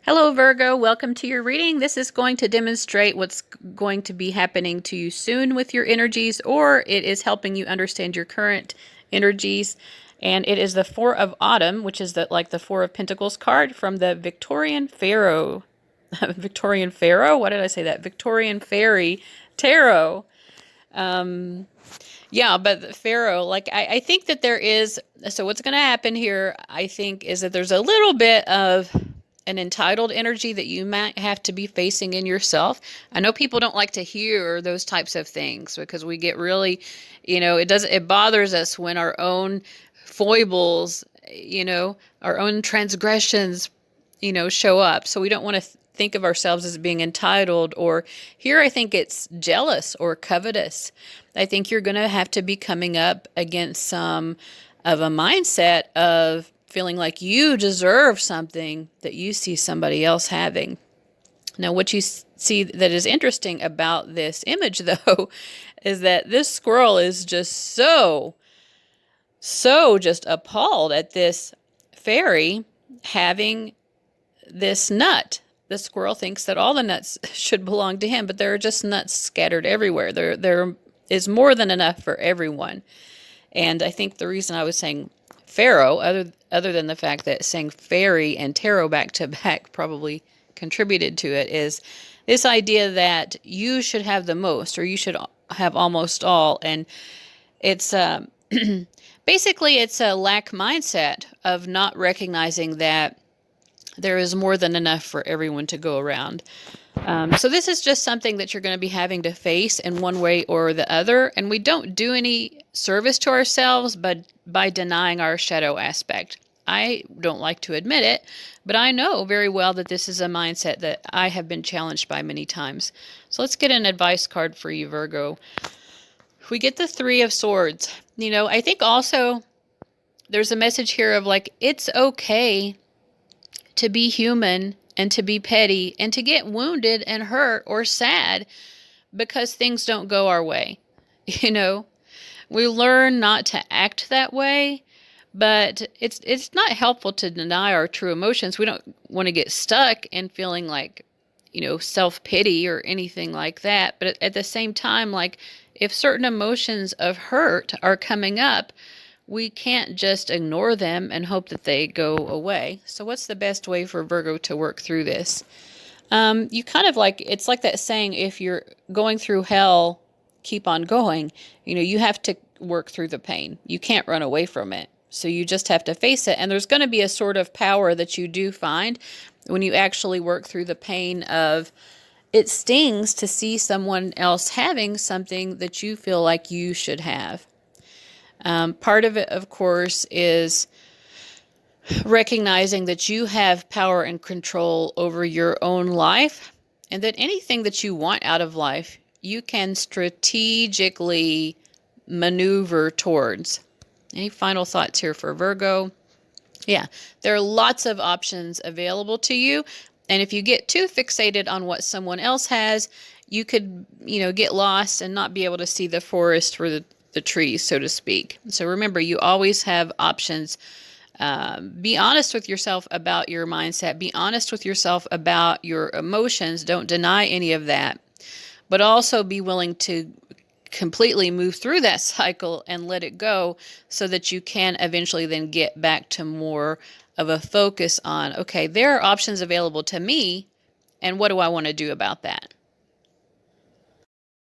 Hello, Virgo. Welcome to your reading. This is going to demonstrate what's going to be happening to you soon with your energies, or it is helping you understand your current energies. And it is the Four of Autumn, which is the Four of Pentacles card from the Victorian Pharaoh. Victorian Pharaoh? Why did I say that? Victorian Fairy Tarot. Yeah, but the Pharaoh, I think that there is, so what's going to happen here, I think, is that there's a little bit of an entitled energy that you might have to be facing in yourself. I know people don't like to hear those types of things because we get really, it bothers us when our own foibles, our own transgressions, show up. So we don't want to think of ourselves as being entitled, or here I think it's jealous or covetous. I think you're going to have to be coming up against some of a mindset of feeling like you deserve something that you see somebody else having. Now, what you see that is interesting about this image, though, is that this squirrel is just so just appalled at this fairy having this nut. The squirrel thinks that all the nuts should belong to him, but there are just nuts scattered everywhere. There is more than enough for everyone. And I think the reason I was saying Pharaoh, other than the fact that saying fairy and tarot back to back probably contributed to it, is this idea that you should have the most, or you should have almost all. And it's basically it's a lack mindset of not recognizing that there is more than enough for everyone to go around. So this is just something that you're going to be having to face in one way or the other. And we don't do any service to ourselves but by denying our shadow aspect. I don't like to admit it, but I know very well that this is a mindset that I have been challenged by many times. So let's get an advice card for you, Virgo. We get the Three of Swords. I think also there's a message here of it's okay to be human and to be petty and to get wounded and hurt or sad because things don't go our way. We learn not to act that way, but it's not helpful to deny our true emotions. We don't want to get stuck in feeling self-pity or anything like that. But at the same time, if certain emotions of hurt are coming up, we can't just ignore them and hope that they go away. So what's the best way for Virgo to work through this? You kind of it's like that saying, if you're going through hell, keep on going. You have to work through the pain. You can't run away from it. So you just have to face it. And there's going to be a sort of power that you do find when you actually work through the pain of it stings to see someone else having something that you feel like you should have. Part of it, of course, is recognizing that you have power and control over your own life, and that anything that you want out of life, you can strategically maneuver towards. Any final thoughts here for Virgo? Yeah, there are lots of options available to you, and if you get too fixated on what someone else has, you could, get lost and not be able to see the forest for the trees, so to speak. So remember, you always have options. Be honest with yourself about your mindset. Be honest with yourself about your emotions. Don't deny any of that. But also be willing to completely move through that cycle and let it go so that you can eventually then get back to more of a focus on, okay, there are options available to me, and what do I want to do about that?